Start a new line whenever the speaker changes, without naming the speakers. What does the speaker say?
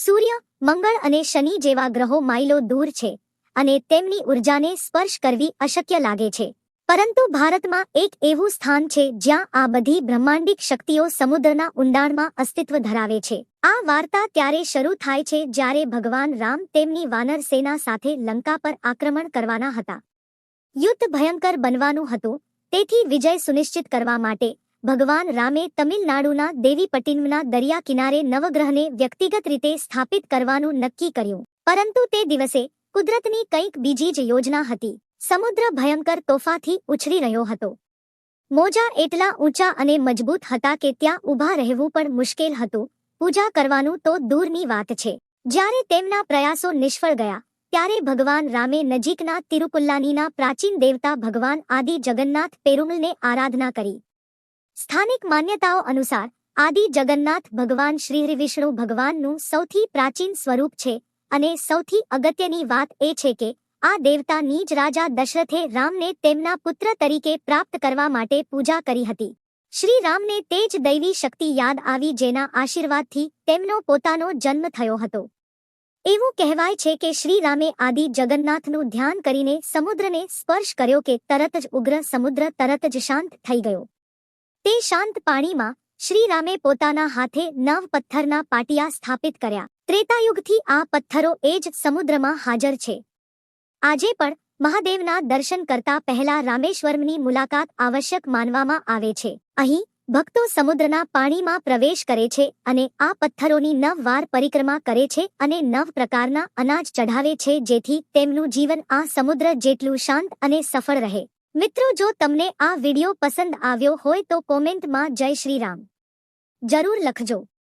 સૂર્ય, મંગળ અને શનિ જેવા ગ્રહો માઇલો દૂર છે અને તેમની ઉર્જાને સ્પર્શ કરવી અશક્ય લાગે છે. પરંતુ ભારતમાં એક એવું સ્થાન છે જ્યાં આ બધી બ્રહ્માંડિક શક્તિઓ સમુદ્રના ઊંડાણમાં અસ્તિત્વ ધરાવે છે. આ વાર્તા ત્યારે શરૂ થાય છે જ્યારે ભગવાન રામ તેમની વાનર સેના સાથે લંકા પર આક્રમણ કરવાના હતા. યુદ્ધ ભયંકર બનવાનું હતું, તેથી વિજય સુનિશ્ચિત કરવા માટે ભગવાન રામે તમિલનાડુના દેવીપટ્ટિનમના દરિયા કિનારે નવગ્રહને વ્યક્તિગત રીતે સ્થાપિત કરવાનું નક્કી કર્યું. પરંતુ તે દિવસે કુદરતની કંઈક બીજી જ યોજના હતી. સમુદ્ર ભયંકર તોફાથી ઉછળી રહ્યો હતો. મોજા એટલા ઊંચા અને મજબૂત હતા કે ત્યાં ઊભા રહેવું પણ મુશ્કેલ હતું. પૂજા કરવાનું તો દૂરની વાત છે. જ્યારે તેમના પ્રયાસો નિષ્ફળ ગયા, ત્યારે ભગવાન રામે નજીકના તિરુપુલ્લાનીના પ્રાચીન દેવતા ભગવાન આદિ જગન્નાથ પેરુમલને આરાધના કરી. સ્થાનિક માન્યતાઓ અનુસાર આદિ જગન્નાથ ભગવાન શ્રી વિષ્ણુ ભગવાનનું સૌથી પ્રાચીન સ્વરૂપ છે અને સૌથી અગત્યની વાત એ છે કે આ દેવતા નીજ રાજા દશરથે રામને તેમના પુત્ર તરીકે પ્રાપ્ત કરવા માટે પૂજા કરી હતી. શ્રી રામને તે જ દૈવી શક્તિ યાદ આવી જેના આશીર્વાદથી તેમનો પોતાનો જન્મ થયો હતો. એવું કહેવાય છે કે શ્રી રામે આદિ જગન્નાથનું ધ્યાન કરીને સમુદ્રને સ્પર્શ કર્યો કે તરત જ ઉગ્ર સમુદ્ર તરત જ શાંત થઈ ગયો. તે શાંત પાણીમાં શ્રી રામે પોતાના હાથે 9 પથ્થરના પાટિયા સ્થાપિત કર્યા. ત્રેતાયુગથી આ પથ્થરો એ જ સમુદ્રમાં હાજર છે. આજે પણ મહાદેવના દર્શન કરતા પહેલા રામેશ્વરમની મુલાકાત આવશ્યક માનવામાં આવે છે. અહીં ભક્તો સમુદ્રના પાણીમાં પ્રવેશ કરે છે અને આ પથ્થરોની 9 વાર પરિક્રમા કરે છે અને 9 પ્રકારના અનાજ ચઢાવે છે જેથી તેમનું જીવન આ સમુદ્ર જેટલું શાંત અને સફળ રહે. મિત્રો, જો તમને આ વિડિયો પસંદ આવ્યો હોય તો કોમેન્ટમાં જય શ્રી રામ જરૂર લખજો.